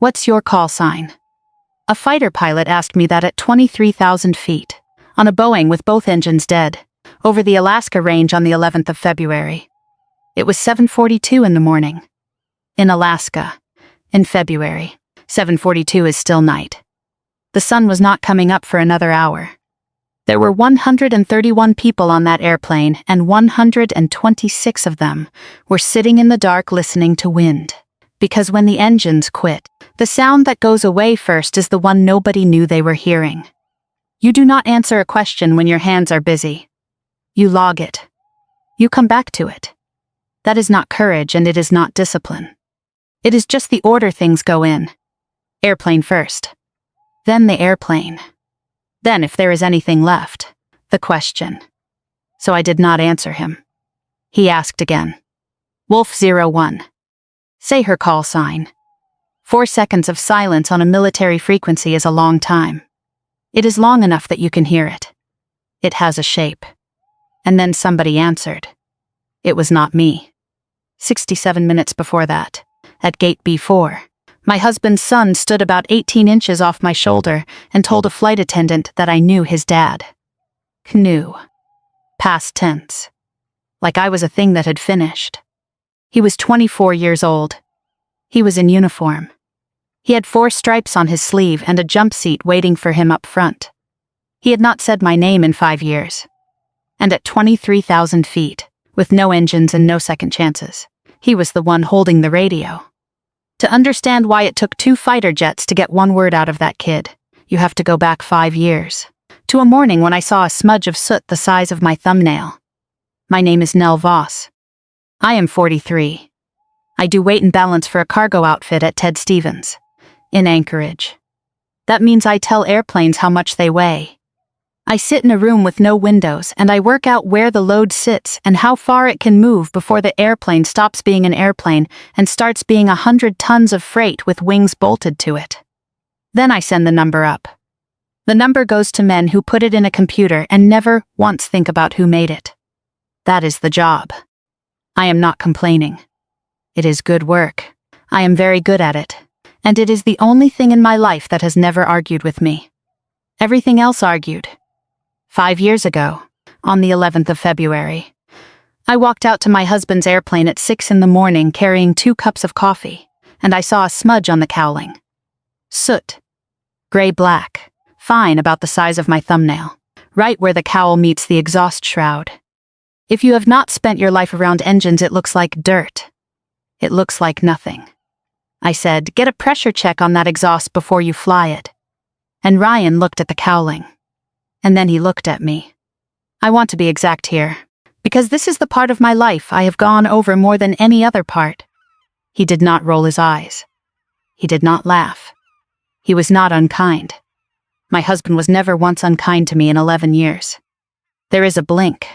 What's your call sign? A fighter pilot asked me that at 23,000 feet, on a Boeing with both engines dead, over the Alaska range on the 11th of February. It was 7:42 in the morning. In Alaska, in February, 7:42 is still night. The sun was not coming up for another hour. There were 131 people on that airplane, and 126 of them were sitting in the dark listening to wind. Because when the engines quit, the sound that goes away first is the one nobody knew they were hearing. You do not answer a question when your hands are busy. You log it. You come back to it. That is not courage, and it is not discipline. It is just the order things go in. Airplane first. Then the airplane. Then, if there is anything left, the question. So I did not answer him. He asked again. Wolf 01. Say her call sign. 4 seconds of silence on a military frequency is a long time. It is long enough that you can hear it. It has a shape. And then somebody answered. It was not me. 67 minutes before that, at gate B4, my husband's son stood about 18 inches off my shoulder and told a flight attendant that I knew his dad. Knew. Past tense. Like I was a thing that had finished. He was 24 years old. He was in uniform. He had 4 stripes on his sleeve and a jump seat waiting for him up front. He had not said my name in 5 years. And at 23,000 feet, with no engines and no second chances, he was the one holding the radio. To understand why it took 2 fighter jets to get 1 word out of that kid, you have to go back 5 years, to a morning when I saw a smudge of soot the size of my thumbnail. My name is Nell Voss. I am 43. I do weight and balance for a cargo outfit at Ted Stevens, in Anchorage. That means I tell airplanes how much they weigh. I sit in a room with no windows and I work out where the load sits and how far it can move before the airplane stops being an airplane and starts being 100 tons of freight with wings bolted to it. Then I send the number up. The number goes to men who put it in a computer and never once think about who made it. That is the job. I am not complaining. It is good work. I am very good at it. And it is the only thing in my life that has never argued with me. Everything else argued. 5 years ago, on the 11th of February, I walked out to my husband's airplane at 6 in the morning carrying 2 cups of coffee, and I saw a smudge on the cowling. Soot. Gray-black, fine about the size of my thumbnail, right where the cowl meets the exhaust shroud. If you have not spent your life around engines, it looks like dirt. It looks like nothing. I said, get a pressure check on that exhaust before you fly it. And Ryan looked at the cowling. And then he looked at me. I want to be exact here, because this is the part of my life I have gone over more than any other part. He did not roll his eyes. He did not laugh. He was not unkind. My husband was never once unkind to me in 11 years. There is a blink.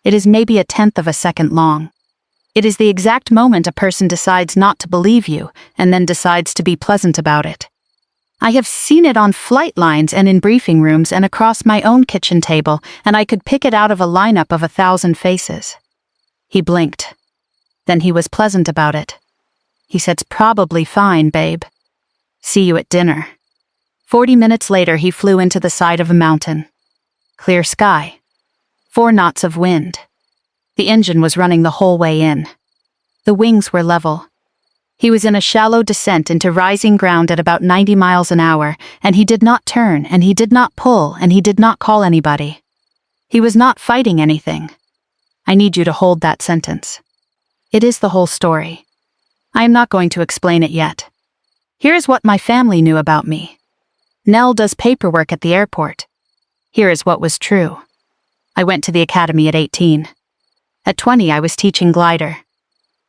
It is maybe 1/10 of a second long. It is the exact moment a person decides not to believe you and then decides to be pleasant about it. I have seen it on flight lines and in briefing rooms and across my own kitchen table, and I could pick it out of a lineup of 1,000 faces. He blinked. Then he was pleasant about it. He said, "Probably fine, babe. See you at dinner." 40 minutes later, he flew into the side of a mountain. Clear sky. 4 knots of wind. The engine was running the whole way in. The wings were level. He was in a shallow descent into rising ground at about 90 miles an hour, and he did not turn, and he did not pull, and he did not call anybody. He was not fighting anything. I need you to hold that sentence. It is the whole story. I am not going to explain it yet. Here is what my family knew about me. Nell does paperwork at the airport. Here is what was true. I went to the academy at 18. At 20, I was teaching glider.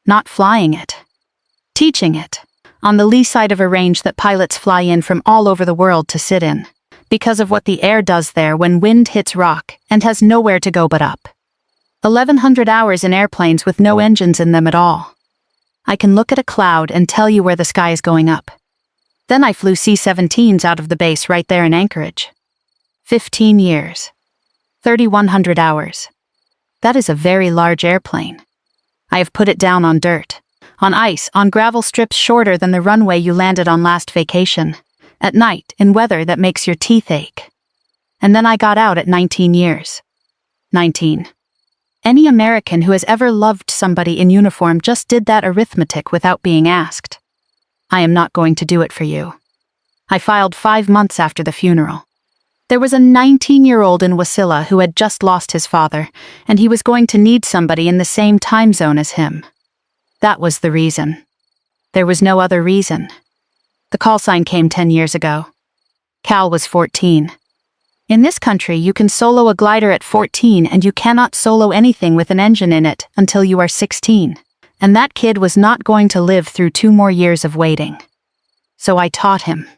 Not flying it. Teaching it, on the lee side of a range that pilots fly in from all over the world to sit in, because of what the air does there when wind hits rock and has nowhere to go but up. 1,100 hours in airplanes with no engines in them at all. I can look at a cloud and tell you where the sky is going up. Then I flew C-17s out of the base right there in Anchorage. 15 years. 3,100 hours. That is a very large airplane. I have put it down on dirt, On ice, on gravel strips shorter than the runway you landed on last vacation. At night, in weather that makes your teeth ache. And then I got out at 19 years. 19. Any American who has ever loved somebody in uniform just did that arithmetic without being asked. I am not going to do it for you. I filed 5 months after the funeral. There was a 19-year-old in Wasilla who had just lost his father, and he was going to need somebody in the same time zone as him. That was the reason. There was no other reason. The call sign came 10 years ago. Cal was 14. In this country, you can solo a glider at 14 and you cannot solo anything with an engine in it until you are 16. And that kid was not going to live through 2 more years of waiting. So I taught him.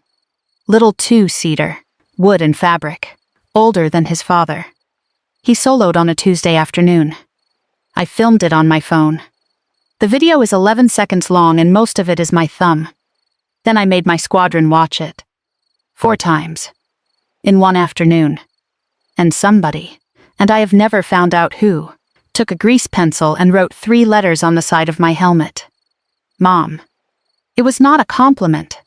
Little 2-seater, wood and fabric, older than his father. He soloed on a Tuesday afternoon. I filmed it on my phone. The video is 11 seconds long and most of it is my thumb. Then I made my squadron watch it. 4 times. In one afternoon. And somebody, and I have never found out who, took a grease pencil and wrote 3 letters on the side of my helmet. Mom. It was not a compliment.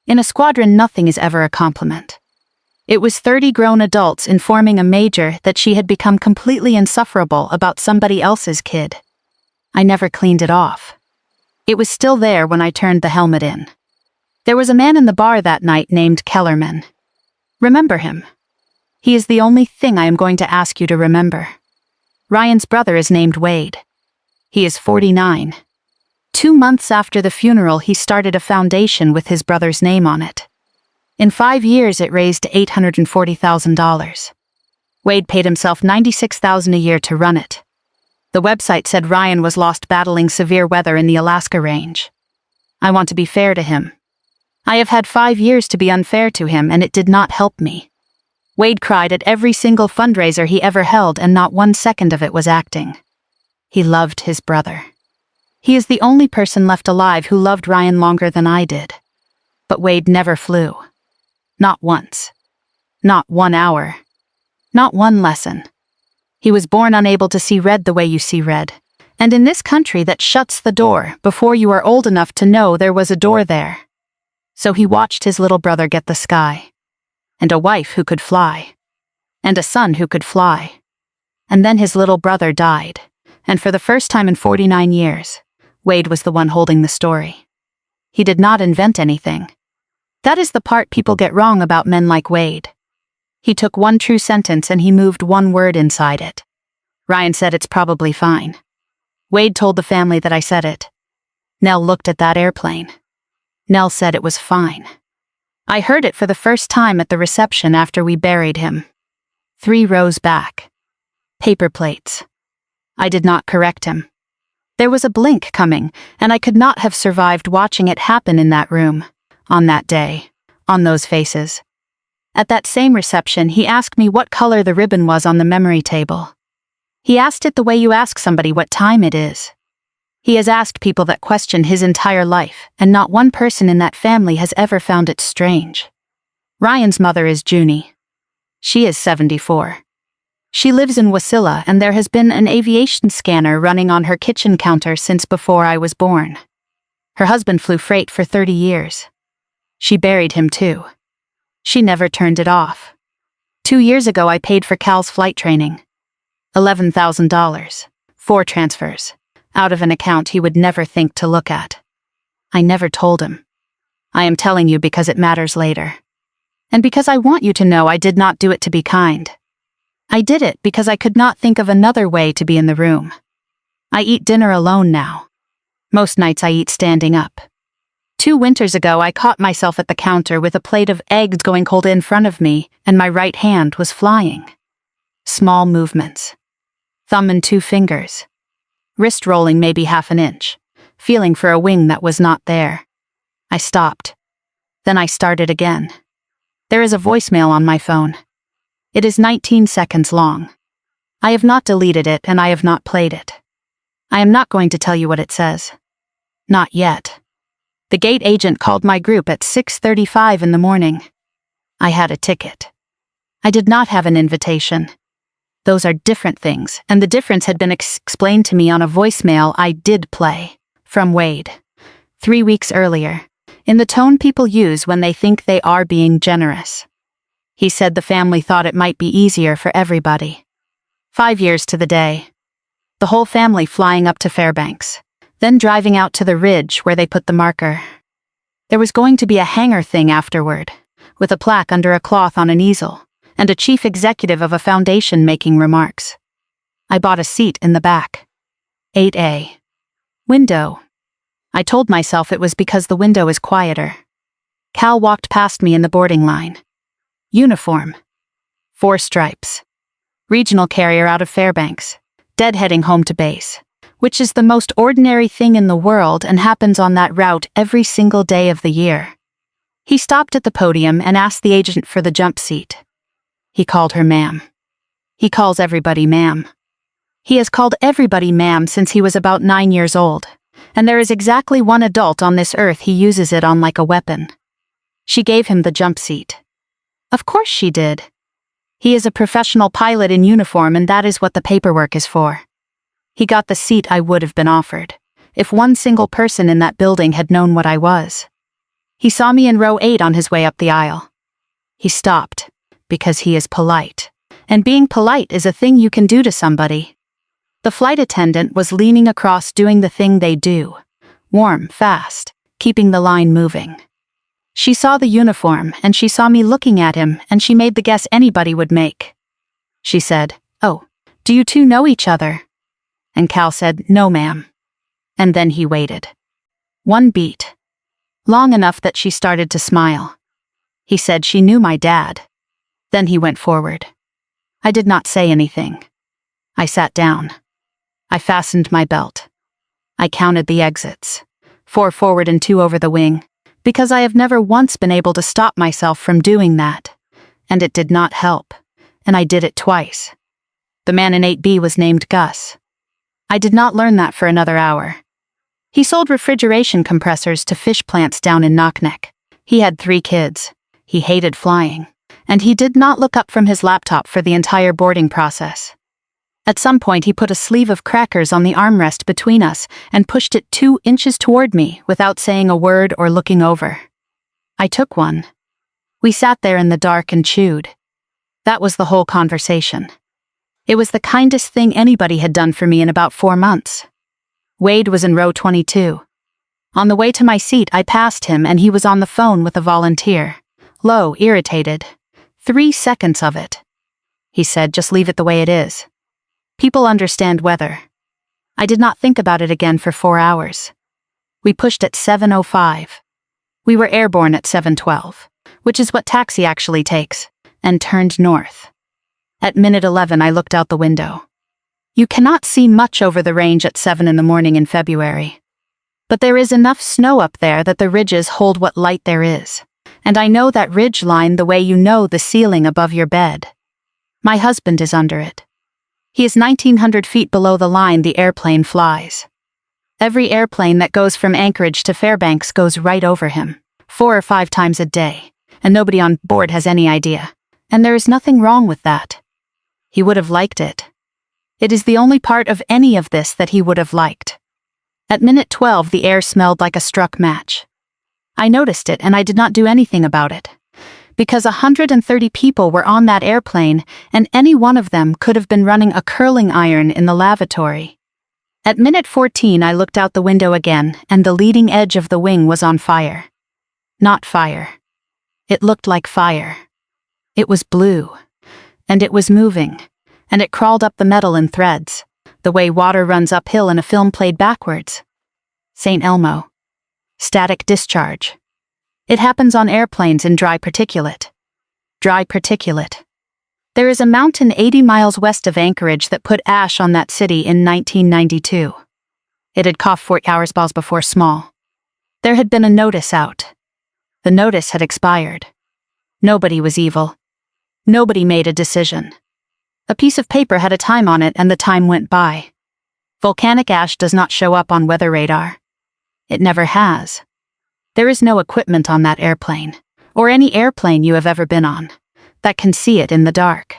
In a squadron, nothing is ever a compliment. It was 30 grown adults informing a major that she had become completely insufferable about somebody else's kid. I never cleaned it off. It was still there when I turned the helmet in. There was a man in the bar that night named Kellerman. Remember him. He is the only thing I am going to ask you to remember. Ryan's brother is named Wade. He is 49. 2 months after the funeral, he started a foundation with his brother's name on it. In 5 years, it raised $840,000. Wade paid himself $96,000 a year to run it. The website said Ryan was lost battling severe weather in the Alaska range. I want to be fair to him. I have had 5 years to be unfair to him, and it did not help me. Wade cried at every single fundraiser he ever held, and not 1 second of it was acting. He loved his brother. He is the only person left alive who loved Ryan longer than I did. But Wade never flew. Not once. Not 1 hour. Not 1 lesson. He was born unable to see red the way you see red. And in this country that shuts the door before you are old enough to know there was a door there. So he watched his little brother get the sky. And a wife who could fly. And a son who could fly. And then his little brother died. And for the first time in 49 years, Wade was the one holding the story. He did not invent anything. That is the part people get wrong about men like Wade. He took 1 true sentence and he moved 1 word inside it. Ryan said it's probably fine. Wade told the family that I said it. Nell looked at that airplane. Nell said it was fine. I heard it for the first time at the reception after we buried him. 3 rows back. Paper plates. I did not correct him. There was a blink coming, and I could not have survived watching it happen in that room, on that day, on those faces. At that same reception, he asked me what color the ribbon was on the memory table. He asked it the way you ask somebody what time it is. He has asked people that question his entire life, and not 1 person in that family has ever found it strange. Ryan's mother is Junie. She is 74. She lives in Wasilla, and there has been an aviation scanner running on her kitchen counter since before I was born. Her husband flew freight for 30 years. She buried him too. She never turned it off. 2 years ago I paid for Cal's flight training. $11,000. 4 transfers. Out of an account he would never think to look at. I never told him. I am telling you because it matters later. And because I want you to know I did not do it to be kind. I did it because I could not think of another way to be in the room. I eat dinner alone now. Most nights I eat standing up. 2 winters ago I caught myself at the counter with a plate of eggs going cold in front of me, and my right hand was flying. Small movements. Thumb and 2 fingers. Wrist rolling maybe 1/2 inch, feeling for a wing that was not there. I stopped. Then I started again. There is a voicemail on my phone. It is 19 seconds long. I have not deleted it and I have not played it. I am not going to tell you what it says. Not yet. The gate agent called my group at 6:35 in the morning. I had a ticket. I did not have an invitation. Those are different things, and the difference had been explained to me on a voicemail I did play. From Wade. 3 weeks earlier. In the tone people use when they think they are being generous. He said the family thought it might be easier for everybody. 5 years to the day. The whole family flying up to Fairbanks, then driving out to the ridge where they put the marker. There was going to be a hangar thing afterward, with a plaque under a cloth on an easel, and a chief executive of a foundation making remarks. I bought a seat in the back. 8A. Window. I told myself it was because the window is quieter. Cal walked past me in the boarding line. Uniform. 4 stripes. Regional carrier out of Fairbanks. Deadheading home to base. Which is the most ordinary thing in the world and happens on that route every single day of the year. He stopped at the podium and asked the agent for the jump seat. He called her ma'am. He calls everybody ma'am. He has called everybody ma'am since he was about 9 years old, and there is exactly one adult on this earth he uses it on like a weapon. She gave him the jump seat. Of course she did. He is a professional pilot in uniform and that is what the paperwork is for. He got the seat I would have been offered, if one single person in that building had known what I was. He saw me in row 8 on his way up the aisle. He stopped, because he is polite, and being polite is a thing you can do to somebody. The flight attendant was leaning across doing the thing they do, warm, fast, keeping the line moving. She saw the uniform, and she saw me looking at him, and she made the guess anybody would make. She said, "Oh, do you two know each other?" And Cal said, "No, ma'am." And then he waited. 1 beat. Long enough that she started to smile. He said she knew my dad. Then he went forward. I did not say anything. I sat down. I fastened my belt. I counted the exits. 4 forward and 2 over the wing, because I have never once been able to stop myself from doing that. And it did not help. And I did it twice. The man in 8B was named Gus. I did not learn that for another hour. He sold refrigeration compressors to fish plants down in Knockneck. He had 3 kids. He hated flying. And he did not look up from his laptop for the entire boarding process. At some point he put a sleeve of crackers on the armrest between us and pushed it 2 inches toward me without saying a word or looking over. I took one. We sat there in the dark and chewed. That was the whole conversation. It was the kindest thing anybody had done for me in about 4 months. Wade was in row 22. On the way to my seat I passed him and he was on the phone with a volunteer. Low, irritated. 3 seconds of it. He said, "Just leave it the way it is. People understand weather." I did not think about it again for 4 hours. We pushed at 7:05. We were airborne at 7:12, which is what taxi actually takes, and turned north. At minute 11 I looked out the window. You cannot see much over the range at 7 in the morning in February. But there is enough snow up there that the ridges hold what light there is, and I know that ridge line the way you know the ceiling above your bed. My husband is under it. He is 1,900 feet below the line the airplane flies. Every airplane that goes from Anchorage to Fairbanks goes right over him, 4 or 5 times a day, and nobody on board has any idea. And there is nothing wrong with that. He would have liked it. It is the only part of any of this that he would have liked. At minute 12 the air smelled like a struck match. I noticed it and I did not do anything about it. Because 130 people were on that airplane, and any one of them could have been running a curling iron in the lavatory. At minute 14 I looked out the window again, and the leading edge of the wing was on fire. Not fire. It looked like fire. It was blue. And it was moving. And it crawled up the metal in threads, the way water runs uphill in a film played backwards. St. Elmo. Static discharge. It happens on airplanes in dry particulate. Dry particulate. There is a mountain 80 miles west of Anchorage that put ash on that city in 1992. It had coughed 4 hours balls before small. There had been a notice out. The notice had expired. Nobody was evil. Nobody made a decision. A piece of paper had a time on it and the time went by. Volcanic ash does not show up on weather radar. It never has. There is no equipment on that airplane, or any airplane you have ever been on, that can see it in the dark.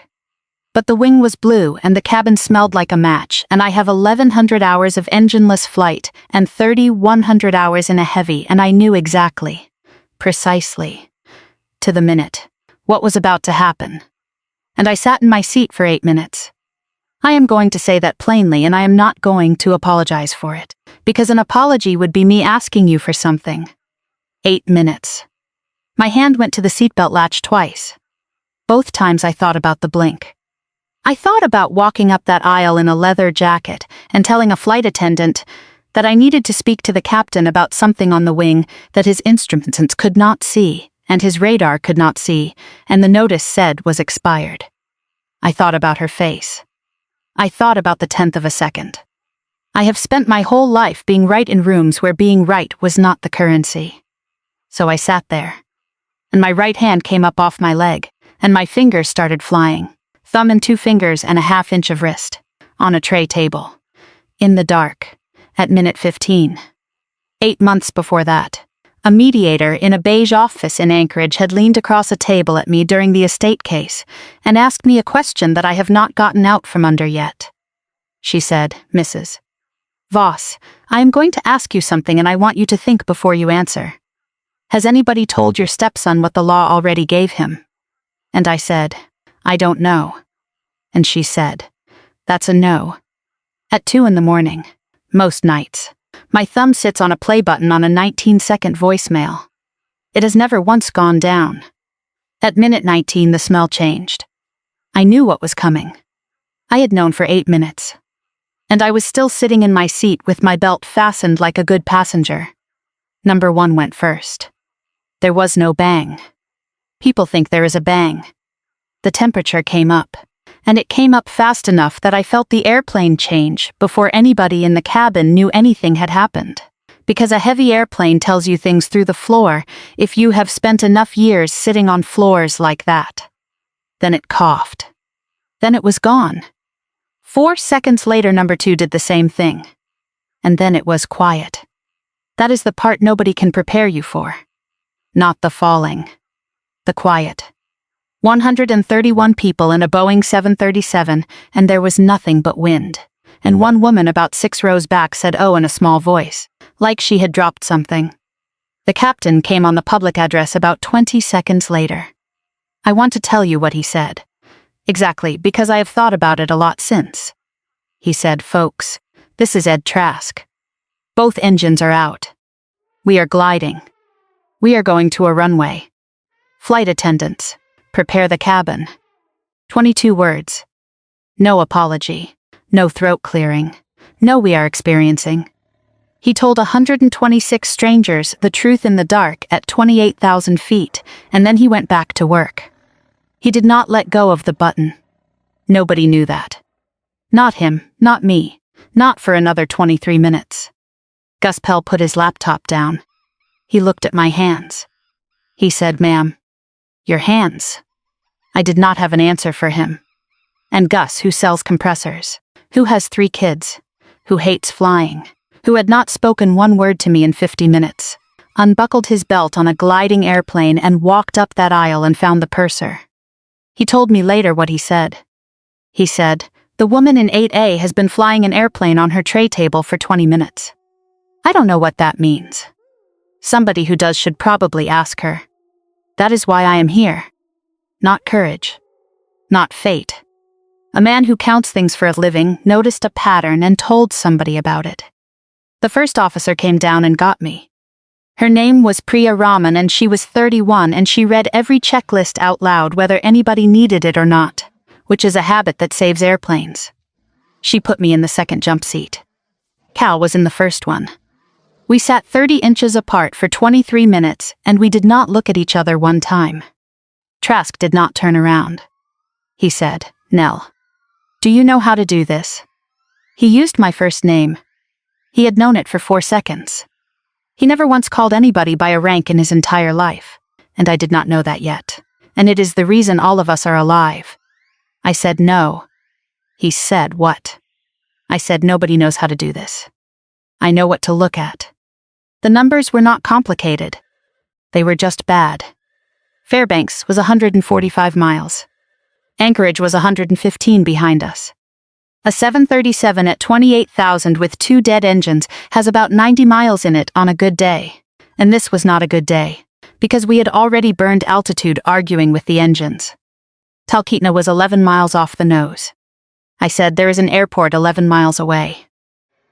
But the wing was blue and the cabin smelled like a match, and I have 1,100 hours of engineless flight and 3,100 hours in a heavy, and I knew exactly, precisely, to the minute, what was about to happen. And I sat in my seat for 8 minutes. I am going to say that plainly, and I am not going to apologize for it, because an apology would be me asking you for something. 8 minutes. My hand went to the seatbelt latch twice. Both times I thought about the blink. I thought about walking up that aisle in a leather jacket and telling a flight attendant that I needed to speak to the captain about something on the wing that his instruments could not see, and his radar could not see, and the notice said was expired. I thought about her face. I thought about the 10th of a second. I have spent my whole life being right in rooms where being right was not the currency. So I sat there, and my right hand came up off my leg, and my fingers started flying, thumb and 2 fingers and a ½ inch of wrist, on a tray table, in the dark, at minute 15. 8 months before that, a mediator in a beige office in Anchorage had leaned across a table at me during the estate case and asked me a question that I have not gotten out from under yet. She said, "Mrs. Voss, I am going to ask you something and I want you to think before you answer. Has anybody told your stepson what the law already gave him?" And I said, "I don't know." And she said, "That's a no." At 2 in the morning, most nights, my thumb sits on a play button on a 19-second voicemail. It has never once gone down. At minute 19, the smell changed. I knew what was coming. I had known for 8 minutes. And I was still sitting in my seat with my belt fastened like a good passenger. Number 1 went first. There was no bang. People think there is a bang. The temperature came up, and it came up fast enough that I felt the airplane change before anybody in the cabin knew anything had happened. Because a heavy airplane tells you things through the floor if you have spent enough years sitting on floors like that. Then it coughed. Then it was gone. 4 seconds later, number 2 did the same thing. And then it was quiet. That is the part nobody can prepare you for. Not the falling. The quiet. 131 people in a Boeing 737, and there was nothing but wind. And one woman about 6 rows back said "oh" in a small voice, like she had dropped something. The captain came on the public address about 20 seconds later. I want to tell you what he said. Exactly, because I have thought about it a lot since. He said, "Folks, this is Ed Trask. Both engines are out. We are gliding. We are going to a runway. Flight attendants, prepare the cabin." 22 words. No apology. No throat clearing. No "we are experiencing." He told 126 strangers the truth in the dark at 28,000 feet, and then he went back to work. He did not let go of the button. Nobody knew that. Not him, not me, not for another 23 minutes. Gus Pell put his laptop down. He looked at my hands. He said, "Ma'am, your hands." I did not have an answer for him. And Gus, who sells compressors, who has 3 kids, who hates flying, who had not spoken one word to me in 50 minutes, unbuckled his belt on a gliding airplane and walked up that aisle and found the purser. He told me later what he said. He said, "The woman in 8A has been flying an airplane on her tray table for 20 minutes. I don't know what that means. Somebody who does should probably ask her. That is why I am here. Not courage. Not fate. A man who counts things for a living noticed a pattern and told somebody about it. The first officer came down and got me. Her name was Priya Raman and she was 31 and she read every checklist out loud whether anybody needed it or not, which is a habit that saves airplanes. She put me in the second jump seat. Cal was in the first one. We sat 30 inches apart for 23 minutes and we did not look at each other one time. Trask did not turn around. He said, "Nell, do you know how to do this?" He used my first name. He had known it for 4 seconds. He never once called anybody by a rank in his entire life, and I did not know that yet, and it is the reason all of us are alive. I said no. He said what? I said nobody knows how to do this. I know what to look at. The numbers were not complicated. They were just bad. Fairbanks was 145 miles. Anchorage was 115 behind us. A 737 at 28,000 with 2 dead engines has about 90 miles in it on a good day. And this was not a good day, because we had already burned altitude arguing with the engines. Talkeetna was 11 miles off the nose. I said, there is an airport 11 miles away.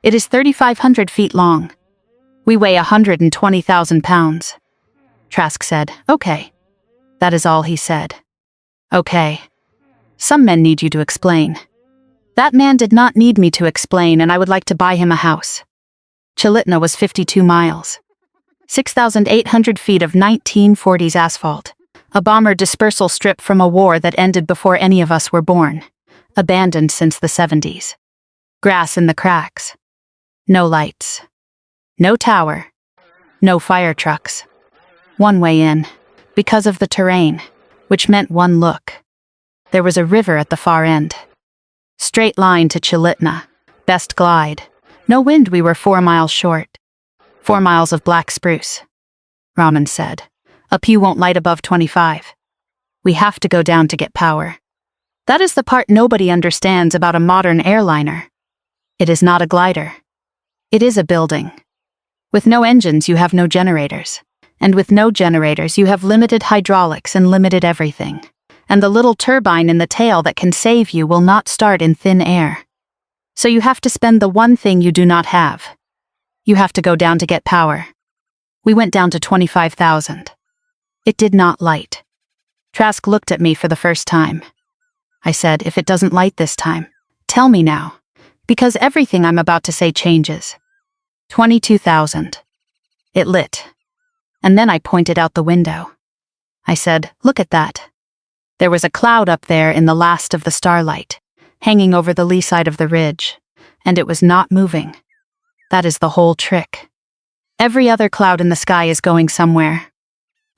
It is 3,500 feet long. We weigh 120,000 pounds. Trask said, okay. That is all he said. Okay. Some men need you to explain. That man did not need me to explain, and I would like to buy him a house. Chalitna was 52 miles. 6,800 feet of 1940s asphalt. A bomber dispersal strip from a war that ended before any of us were born. Abandoned since the 70s. Grass in the cracks. No lights. No tower. No fire trucks. One way in, because of the terrain, which meant one look. There was a river at the far end. Straight line to Chalitna. Best glide. No wind, we were 4 miles short. 4 miles of black spruce. Raman said. Up you won't light above 25. We have to go down to get power. That is the part nobody understands about a modern airliner. It is not a glider. It is a building. With no engines, you have no generators. And with no generators, you have limited hydraulics and limited everything. And the little turbine in the tail that can save you will not start in thin air. So you have to spend the one thing you do not have. You have to go down to get power. We went down to 25,000. It did not light. Trask looked at me for the first time. I said, if it doesn't light this time, tell me now. Because everything I'm about to say changes. 22,000. It lit. And then I pointed out the window. I said, look at that. There was a cloud up there in the last of the starlight, hanging over the lee side of the ridge, and it was not moving. That is the whole trick. Every other cloud in the sky is going somewhere.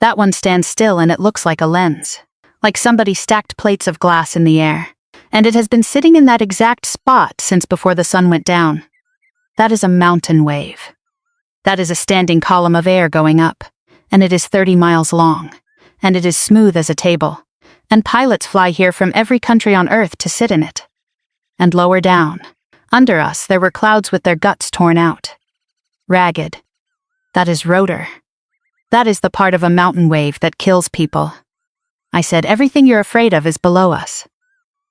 That one stands still and it looks like a lens, like somebody stacked plates of glass in the air, and it has been sitting in that exact spot since before the sun went down. That is a mountain wave. That is a standing column of air going up, and it is 30 miles long, and it is smooth as a table. And pilots fly here from every country on Earth to sit in it. And lower down, under us, there were clouds with their guts torn out. Ragged. That is rotor. That is the part of a mountain wave that kills people. I said, everything you're afraid of is below us.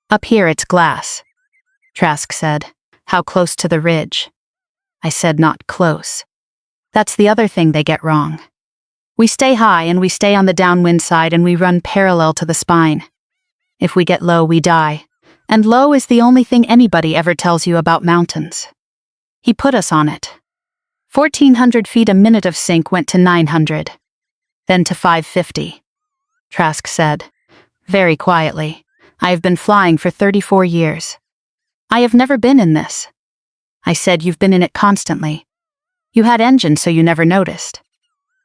Up here it's glass. Trask said, how close to the ridge? I said, not close. That's the other thing they get wrong. We stay high and we stay on the downwind side and we run parallel to the spine. If we get low, we die. And low is the only thing anybody ever tells you about mountains. He put us on it. 1,400 feet a minute of sync went to 900. Then to 550. Trask said, very quietly, I have been flying for 34 years. I have never been in this. I said, you've been in it constantly. You had engines so you never noticed.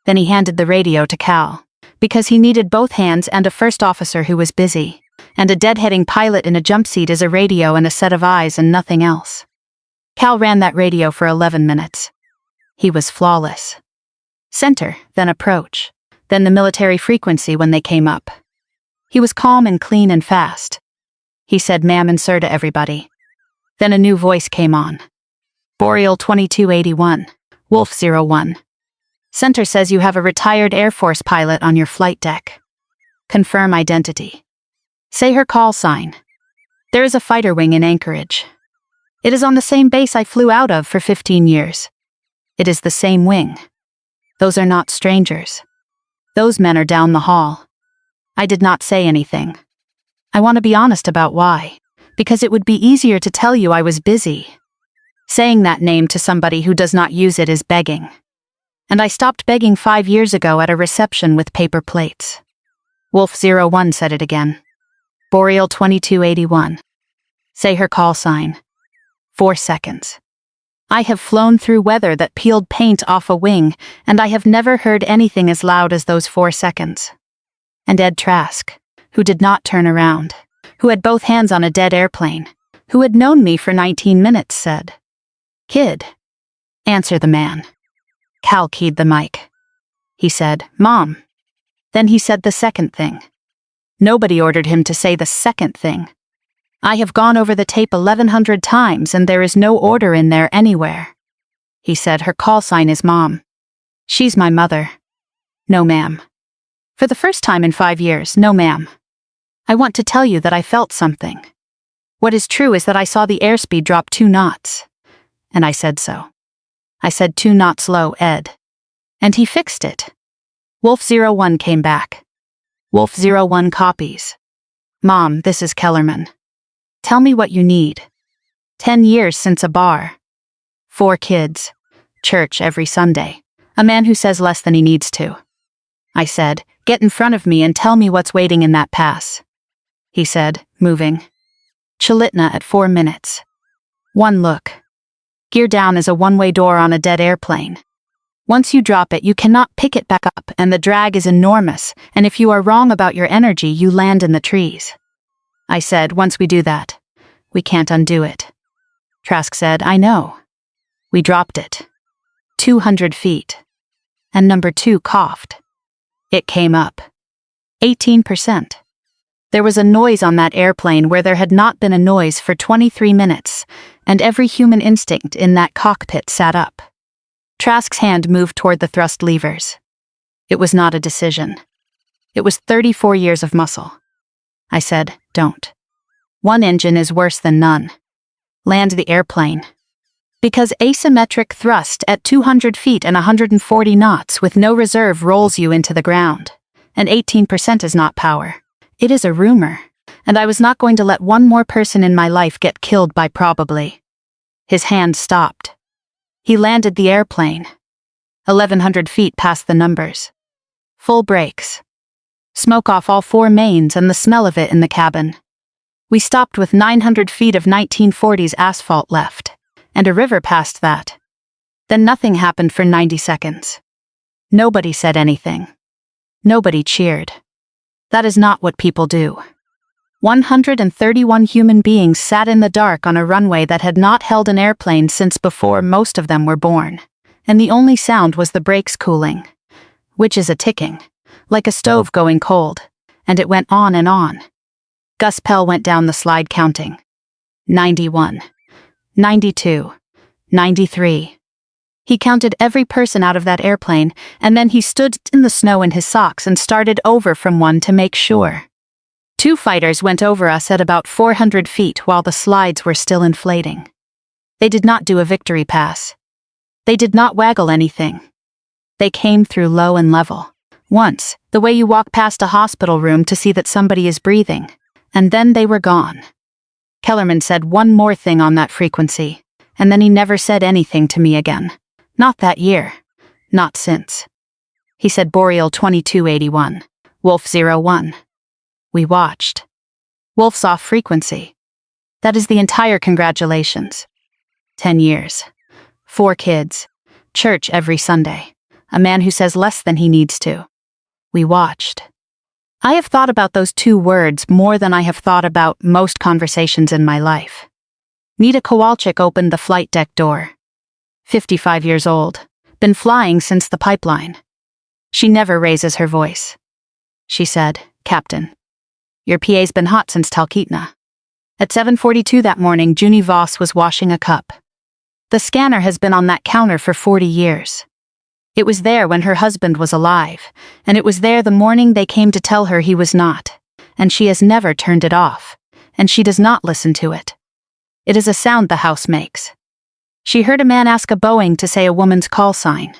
Then he handed the radio to Cal, because he needed both hands and a first officer who was busy, and a deadheading pilot in a jump seat is a radio and a set of eyes and nothing else. Cal ran that radio for 11 minutes. He was flawless. Center, then approach, then the military frequency when they came up. He was calm and clean and fast. He said ma'am and sir to everybody. Then a new voice came on. Boreal 2281, Wolf 01. Center says you have a retired Air Force pilot on your flight deck. Confirm identity. Say her call sign. There is a fighter wing in Anchorage. It is on the same base I flew out of for 15 years. It is the same wing. Those are not strangers. Those men are down the hall. I did not say anything. I want to be honest about why, because it would be easier to tell you I was busy. Saying that name to somebody who does not use it is begging. And I stopped begging 5 years ago at a reception with paper plates. Wolf 01 said it again. Boreal 2281. Say her call sign. 4 seconds. I have flown through weather that peeled paint off a wing, and I have never heard anything as loud as those 4 seconds. And Ed Trask, who did not turn around, who had both hands on a dead airplane, who had known me for 19 minutes, said, Kid, answer the man. Cal keyed the mic. He said, Mom. Then he said the second thing. Nobody ordered him to say the second thing. I have gone over the tape 1,100 times and there is no order in there anywhere. He said her call sign is Mom. She's my mother. No, ma'am. For the first time in 5 years, no, ma'am. I want to tell you that I felt something. What is true is that I saw the airspeed drop 2 knots. And I said so. I said 2 knots low, Ed. And he fixed it. Wolf-01 came back. Wolf-01 copies. Mom, this is Kellerman. Tell me what you need. 10 years since a bar. 4 kids. Church every Sunday. A man who says less than he needs to. I said, get in front of me and tell me what's waiting in that pass. He said, moving. Chalitna at 4 minutes. 1 look. Gear down is a one-way door on a dead airplane. Once you drop it, you cannot pick it back up, and the drag is enormous, and if you are wrong about your energy, you land in the trees. I said, once we do that, we can't undo it. Trask said, I know. We dropped it. 200 feet. And number 2 coughed. It came up. 18%. There was a noise on that airplane where there had not been a noise for 23 minutes, and every human instinct in that cockpit sat up. Trask's hand moved toward the thrust levers. It was not a decision. It was 34 years of muscle. I said, don't. 1 engine is worse than none. Land the airplane. Because asymmetric thrust at 200 feet and 140 knots with no reserve rolls you into the ground. And 18% is not power. It is a rumor. And I was not going to let one more person in my life get killed by probably. His hand stopped. He landed the airplane. 1,100 feet past the numbers. Full brakes. Smoke off all 4 mains and the smell of it in the cabin. We stopped with 900 feet of 1940s asphalt left, and a river past that. Then nothing happened for 90 seconds. Nobody said anything. Nobody cheered. That is not what people do. 131 human beings sat in the dark on a runway that had not held an airplane since before most of them were born, and the only sound was the brakes cooling, which is a ticking, like a stove going cold, and it went on and on. Gus Pell went down the slide counting. 91. 92. 93. He counted every person out of that airplane, and then he stood in the snow in his socks and started over from 1 to make sure. 2 fighters went over us at about 400 feet while the slides were still inflating. They did not do a victory pass. They did not waggle anything. They came through low and level. Once, the way you walk past a hospital room to see that somebody is breathing, and then they were gone. Kellerman said one more thing on that frequency, and then he never said anything to me again. Not that year. Not since. He said Boreal 2281, Wolf-01. We watched. Wolf's off frequency. That is the entire congratulations. 10 years. 4 kids. Church every Sunday. A man who says less than he needs to. We watched. I have thought about those 2 words more than I have thought about most conversations in my life. Nita Kowalczyk opened the flight deck door. 55 years old. Been flying since the pipeline. She never raises her voice. She said, Captain. Your PA's been hot since Talkeetna. At 7:42 that morning, Junie Voss was washing a cup. The scanner has been on that counter for 40 years. It was there when her husband was alive, and it was there the morning they came to tell her he was not, and she has never turned it off, and she does not listen to it. It is a sound the house makes. She heard a man ask a Boeing to say a woman's call sign.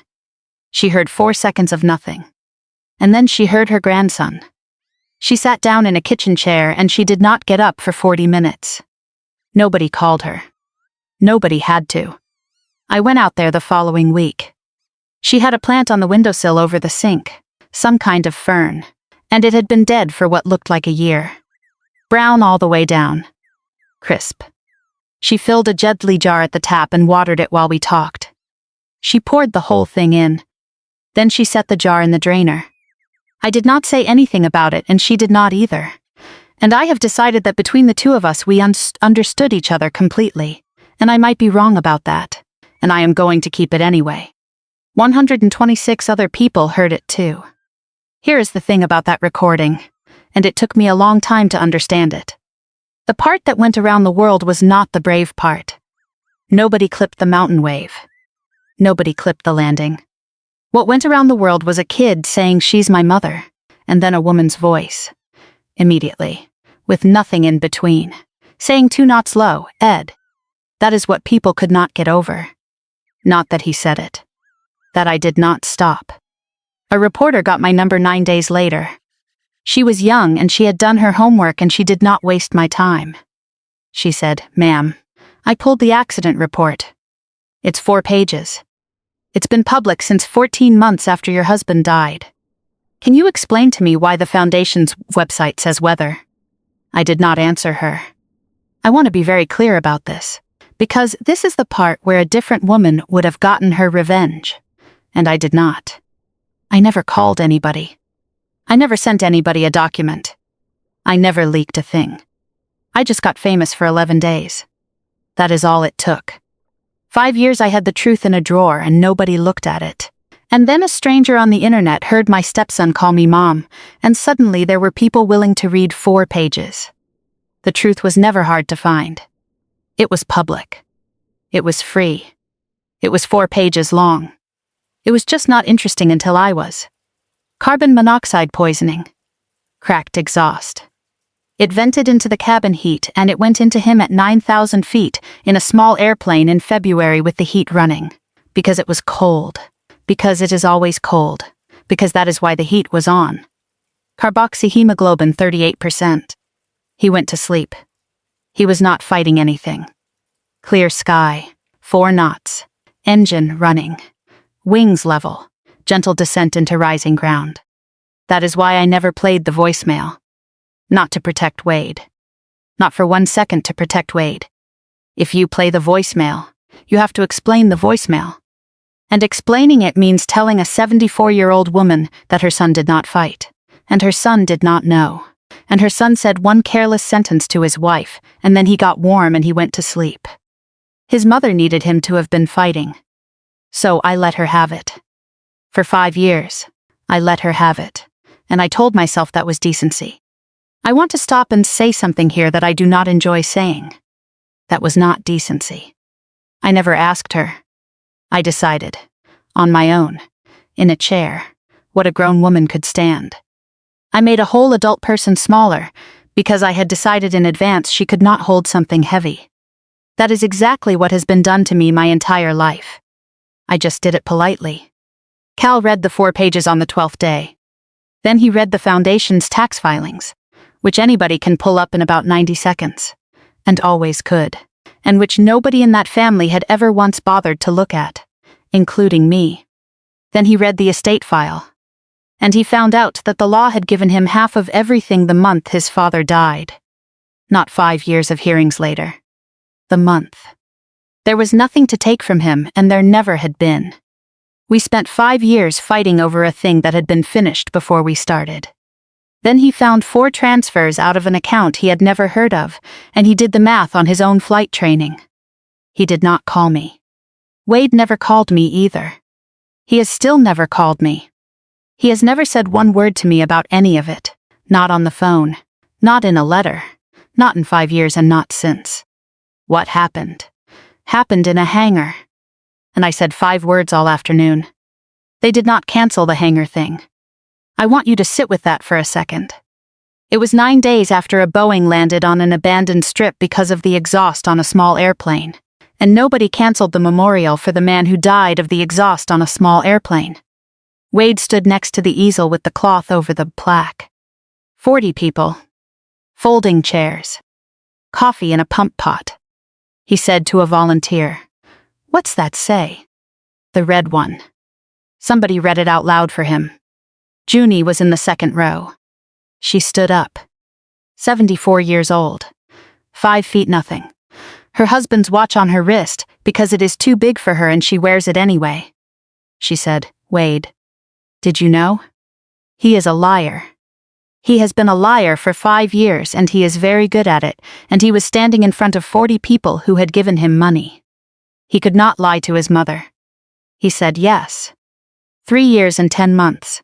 She heard 4 seconds of nothing. And then she heard her grandson. She sat down in a kitchen chair and she did not get up for 40 minutes. Nobody called her. Nobody had to. I went out there the following week. She had a plant on the windowsill over the sink, some kind of fern, and it had been dead for what looked like a year. Brown all the way down. Crisp. She filled a Jedli jar at the tap and watered it while we talked. She poured the whole thing in. Then she set the jar in the drainer. I did not say anything about it, and she did not either. And I have decided that between the 2 of us we understood each other completely, and I might be wrong about that, and I am going to keep it anyway. 126 other people heard it too. Here is the thing about that recording, and it took me a long time to understand it. The part that went around the world was not the brave part. Nobody clipped the mountain wave. Nobody clipped the landing. What went around the world was a kid saying she's my mother, and then a woman's voice. Immediately, with nothing in between, saying 2 knots low, Ed. That is what people could not get over. Not that he said it. That I did not stop. A reporter got my number 9 days later. She was young and she had done her homework and she did not waste my time. She said, "Ma'am, I pulled the accident report. It's 4 pages. It's been public since 14 months after your husband died. Can you explain to me why the foundation's website says weather?" I did not answer her. I want to be very clear about this, because this is the part where a different woman would have gotten her revenge, and I did not. I never called anybody. I never sent anybody a document. I never leaked a thing. I just got famous for 11 days. That is all it took. 5 years I had the truth in a drawer and nobody looked at it. And then a stranger on the internet heard my stepson call me mom, and suddenly there were people willing to read 4 pages. The truth was never hard to find. It was public. It was free. It was 4 pages long. It was just not interesting until I was. Carbon monoxide poisoning. Cracked exhaust. It vented into the cabin heat and it went into him at 9,000 feet in a small airplane in February with the heat running. Because it was cold. Because it is always cold. Because that is why the heat was on. Carboxyhemoglobin 38%. He went to sleep. He was not fighting anything. Clear sky. 4 knots. Engine running. Wings level. Gentle descent into rising ground. That is why I never played the voicemail. Not to protect Wade. Not for 1 second to protect Wade. If you play the voicemail, you have to explain the voicemail. And explaining it means telling a 74-year-old woman that her son did not fight, and her son did not know, and her son said one careless sentence to his wife, and then he got warm and he went to sleep. His mother needed him to have been fighting. So I let her have it. For 5 years, I let her have it, and I told myself that was decency. I want to stop and say something here that I do not enjoy saying. That was not decency. I never asked her. I decided, on my own, in a chair, what a grown woman could stand. I made a whole adult person smaller, because I had decided in advance she could not hold something heavy. That is exactly what has been done to me my entire life. I just did it politely. Cal read the 4 pages on the 12th day. Then he read the foundation's tax filings, which anybody can pull up in about 90 seconds, and always could, and which nobody in that family had ever once bothered to look at, including me. Then he read the estate file, and he found out that the law had given him half of everything the month his father died. Not 5 years of hearings later. The month. There was nothing to take from him, and there never had been. We spent 5 years fighting over a thing that had been finished before we started. Then he found 4 transfers out of an account he had never heard of, and he did the math on his own flight training. He did not call me. Wade never called me either. He has still never called me. He has never said one word to me about any of it, not on the phone, not in a letter, not in 5 years and not since. What happened? Happened in a hangar. And I said 5 words all afternoon. They did not cancel the hangar thing. I want you to sit with that for a second. It was 9 days after a Boeing landed on an abandoned strip because of the exhaust on a small airplane, and nobody canceled the memorial for the man who died of the exhaust on a small airplane. Wade stood next to the easel with the cloth over the plaque. 40 people. Folding chairs. Coffee in a pump pot. He said to a volunteer, "What's that say?" The red one. Somebody read it out loud for him. Junie was in the 2nd row. She stood up. 74 years old. 5 feet nothing. Her husband's watch on her wrist because it is too big for her and she wears it anyway. She said, "Wade, did you know? He is a liar. He has been a liar for 5 years and he is very good at it, and he was standing in front of 40 people who had given him money. He could not lie to his mother. He said yes. 3 years and 10 months.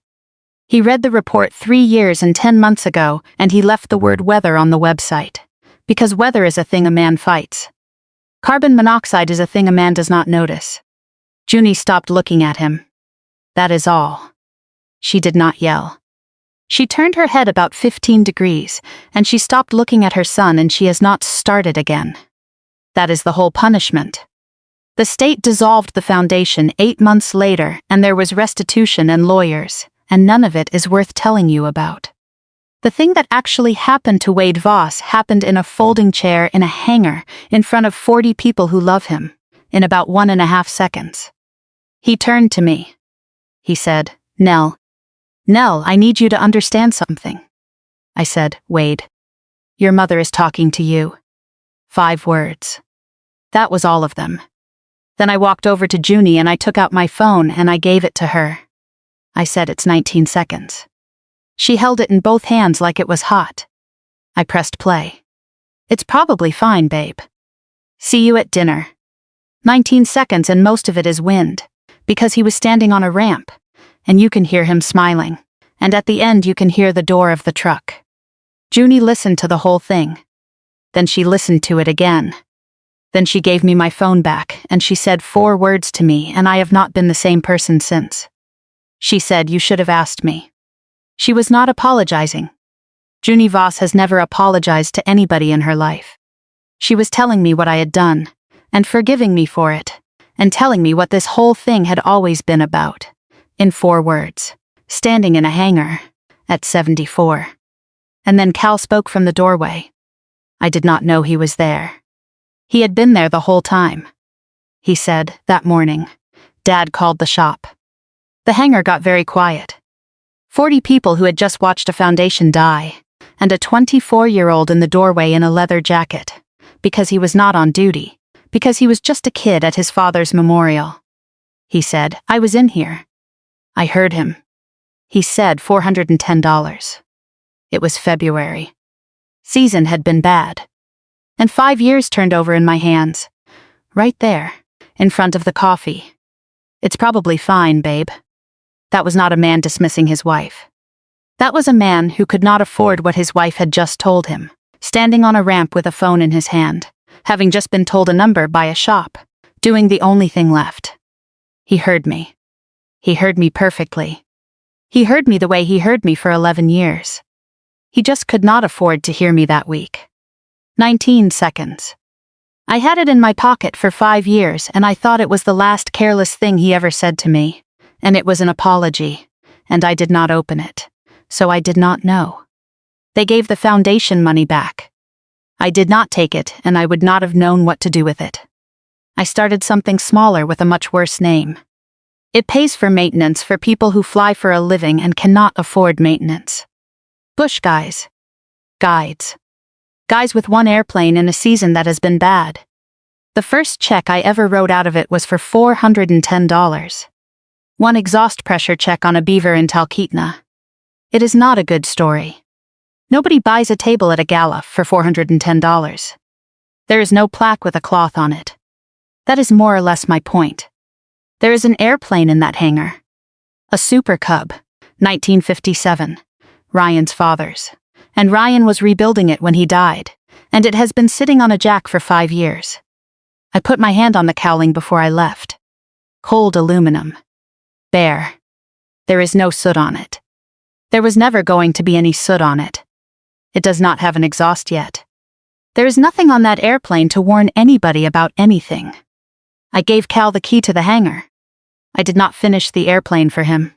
He read the report 3 years and 10 months ago, and he left the word weather on the website. Because weather is a thing a man fights. Carbon monoxide is a thing a man does not notice. Junie stopped looking at him. That is all. She did not yell. She turned her head about 15 degrees, and she stopped looking at her son, and she has not started again. That is the whole punishment. The state dissolved the foundation 8 months later, and there was restitution and lawyers, and none of it is worth telling you about. The thing that actually happened to Wade Voss happened in a folding chair in a hangar in front of 40 people who love him, in about 1.5 seconds. He turned to me. He said, Nell, I need you to understand something. I said, Wade, your mother is talking to you. 5 words. That was all of them. Then I walked over to Junie and I took out my phone and I gave it to her. I said, it's 19 seconds. She held it in both hands like it was hot. I pressed play. It's probably fine, babe. See you at dinner. 19 seconds and most of it is wind, because he was standing on a ramp, and you can hear him smiling, and at the end you can hear the door of the truck. Junie listened to the whole thing. Then she listened to it again. Then she gave me my phone back, and she said 4 words to me, and I have not been the same person since. She said, you should have asked me. She was not apologizing. Junie Voss has never apologized to anybody in her life. She was telling me what I had done, and forgiving me for it, and telling me what this whole thing had always been about, in 4 words, standing in a hangar, at 74. And then Cal spoke from the doorway. I did not know he was there. He had been there the whole time. He said, that morning, Dad called the shop. The hangar got very quiet. 40 people who had just watched a foundation die, and a 24-year-old in the doorway in a leather jacket, because he was not on duty, because he was just a kid at his father's memorial. He said, I was in here. I heard him. He said $410. It was February. Season had been bad. And 5 years turned over in my hands. Right there, in front of the coffee. It's probably fine, babe. That was not a man dismissing his wife. That was a man who could not afford what his wife had just told him, standing on a ramp with a phone in his hand, having just been told a number by a shop, doing the only thing left. He heard me. He heard me perfectly. He heard me the way he heard me for 11 years. He just could not afford to hear me that week. 19 seconds. I had it in my pocket for 5 years, and I thought it was the last careless thing he ever said to me, and it was an apology, and I did not open it, so I did not know. They gave the foundation money back. I did not take it, and I would not have known what to do with it. I started something smaller with a much worse name. It pays for maintenance for people who fly for a living and cannot afford maintenance. Bush guys. Guides. Guys with 1 airplane in a season that has been bad. The first check I ever wrote out of it was for $410. 1 exhaust pressure check on a beaver in Talkeetna. It is not a good story. Nobody buys a table at a gala for $410. There is no plaque with a cloth on it. That is more or less my point. There is an airplane in that hangar. A Super Cub, 1957, Ryan's father's. And Ryan was rebuilding it when he died, and it has been sitting on a jack for 5 years. I put my hand on the cowling before I left. Cold aluminum. Bare. There is no soot on it. There was never going to be any soot on it. It does not have an exhaust yet. There is nothing on that airplane to warn anybody about anything. I gave Cal the key to the hangar. I did not finish the airplane for him.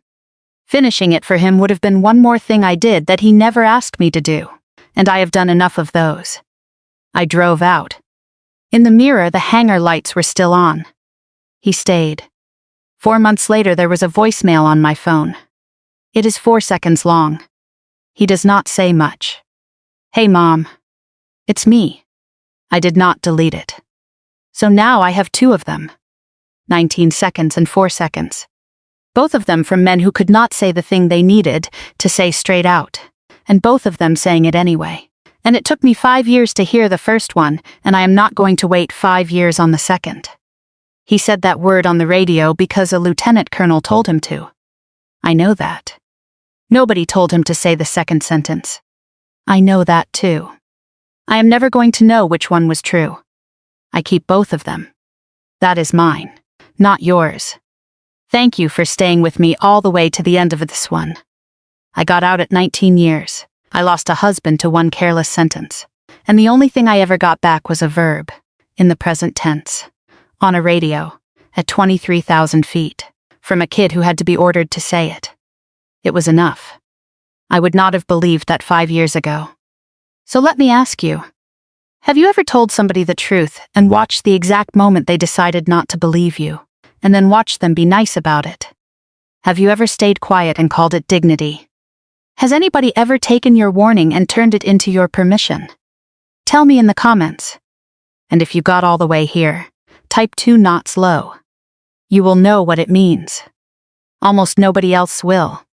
Finishing it for him would have been one more thing I did that he never asked me to do, and I have done enough of those. I drove out. In the mirror, the hangar lights were still on. He stayed. 4 months later, there was a voicemail on my phone. It is 4 seconds long. He does not say much. Hey, Mom. It's me. I did not delete it. So now I have 2 of them. 19 seconds and 4 seconds. Both of them from men who could not say the thing they needed to say straight out, and both of them saying it anyway. And it took me 5 years to hear the first one, and I am not going to wait 5 years on the second. He said that word on the radio because a lieutenant colonel told him to. I know that. Nobody told him to say the second sentence. I know that too. I am never going to know which one was true. I keep both of them. That is mine, not yours. Thank you for staying with me all the way to the end of this one. I got out at 19 years. I lost a husband to one careless sentence. And the only thing I ever got back was a verb, in the present tense, on a radio, at 23,000 feet, from a kid who had to be ordered to say it. It was enough. I would not have believed that 5 years ago. So let me ask you, have you ever told somebody the truth and watched the exact moment they decided not to believe you, and then watched them be nice about it? Have you ever stayed quiet and called it dignity? Has anybody ever taken your warning and turned it into your permission? Tell me in the comments. And if you got all the way here, type 2 knots low. You will know what it means. Almost nobody else will.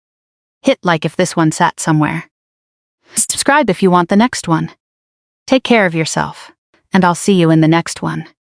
Hit like if this one sat somewhere. Subscribe if you want the next one. Take care of yourself, and I'll see you in the next one.